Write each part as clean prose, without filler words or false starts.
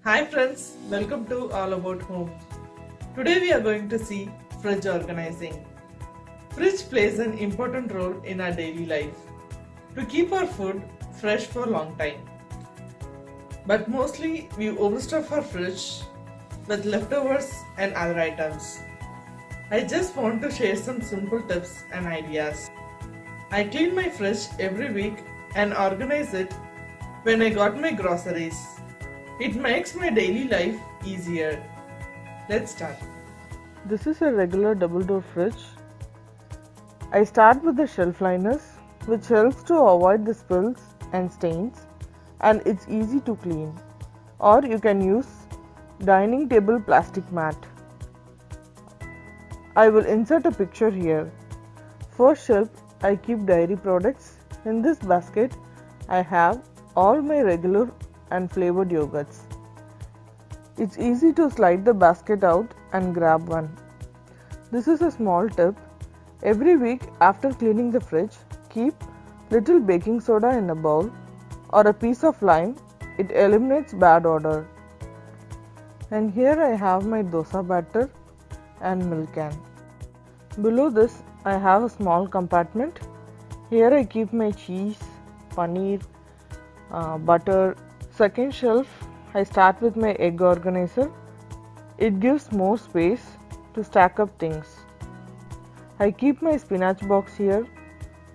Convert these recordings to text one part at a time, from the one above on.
Hi friends, welcome to All About Home. Today we are going to see fridge organizing. Fridge plays an important role in our daily life to keep our food fresh for a long time. But mostly we overstuff our fridge with leftovers and other items. I just want to share some simple tips and ideas. I clean my fridge every week and organize it when I got my groceries. It makes my daily life easier. Let's start. This is a regular double door fridge. I start with the shelf liners, which helps to avoid the spills and stains, and it's easy to clean. Or you can use dining table plastic mat. I will insert a picture here. First shelf, I keep dairy products. In this basket, I have all my regular and flavored yogurts. It's easy to slide the basket out and grab one. This is a small tip. Every week after cleaning the fridge, keep little baking soda in a bowl or a piece of lime. It eliminates bad odor. And here I have my dosa batter and milk can. Below this I have a small compartment. Here I keep my cheese, paneer, butter. Second shelf, I start with my egg organizer. It gives more space to stack up things. I keep my spinach box here.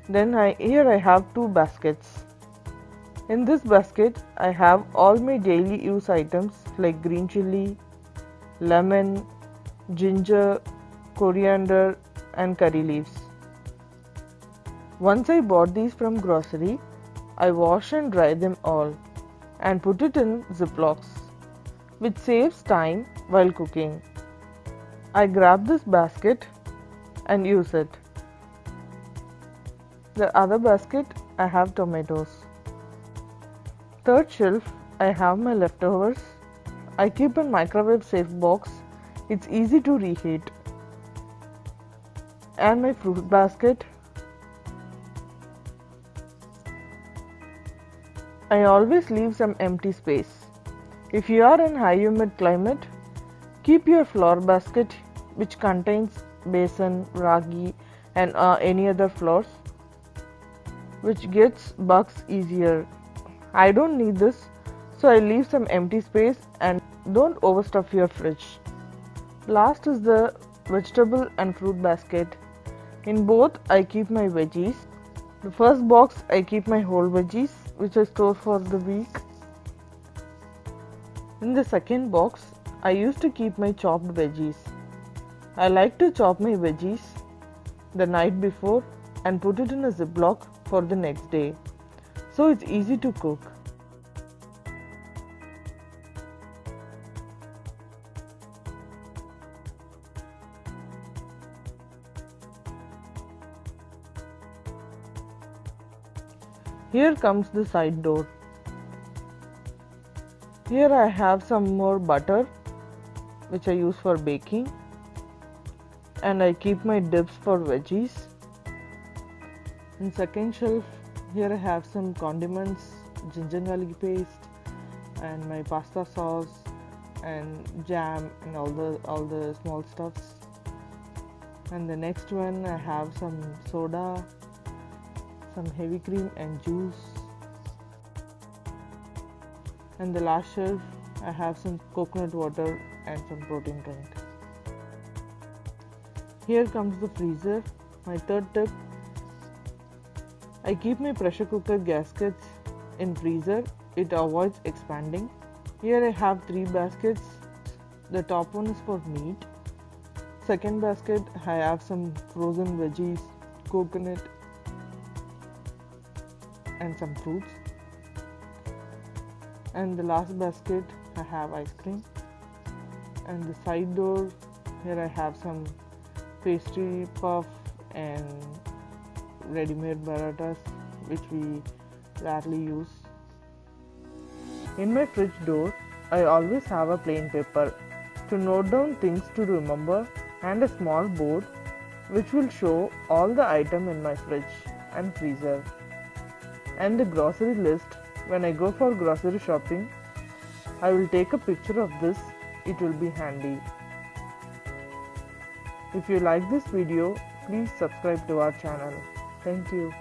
Then here I have two baskets. In this basket, I have all my daily use items like green chili, lemon, ginger, coriander, and curry leaves. Once I bought these from grocery, I wash and dry them all and put it in Ziplocs, which saves time while cooking. I grab this basket and use it. The other basket, I have tomatoes. Third shelf, I have my leftovers. I keep a microwave safe box. It's easy to reheat. And my fruit basket. I always leave some empty space. If you are in high humid climate, keep your flour basket which contains besan, ragi and any other flours, which gets bugs easier. I don't need this, so I leave some empty space and don't overstuff your fridge. Last is the vegetable and fruit basket. In both I keep my veggies. The first box I keep my whole veggies which I store for the week. In the second box I used to keep my chopped veggies. I like to chop my veggies the night before and put it in a Ziploc for the next day, so it's easy to cook. Here comes the side door. Here I have some more butter which I use for baking, and I keep my dips for veggies. In second shelf, here I have some condiments, ginger garlic paste and my pasta sauce and jam and all the small stuffs. And the next one I have some soda, some heavy cream and juice. And the last shelf I have some coconut water and some protein drink. Here comes the freezer. My third tip, I keep my pressure cooker gaskets in freezer. It avoids expanding. Here I have three baskets. The top one is for meat. Second basket I have some frozen veggies, coconut and some fruits. And the last basket I have ice cream. And the side door, here I have some pastry puff and ready-made parathas which we rarely use. In my fridge door, I always have a plain paper to note down things to remember and a small board which will show all the items in my fridge and freezer. And the grocery list when I go for grocery shopping. I will take a picture of this, it will be handy. If you like this video, please subscribe to our channel. Thank you.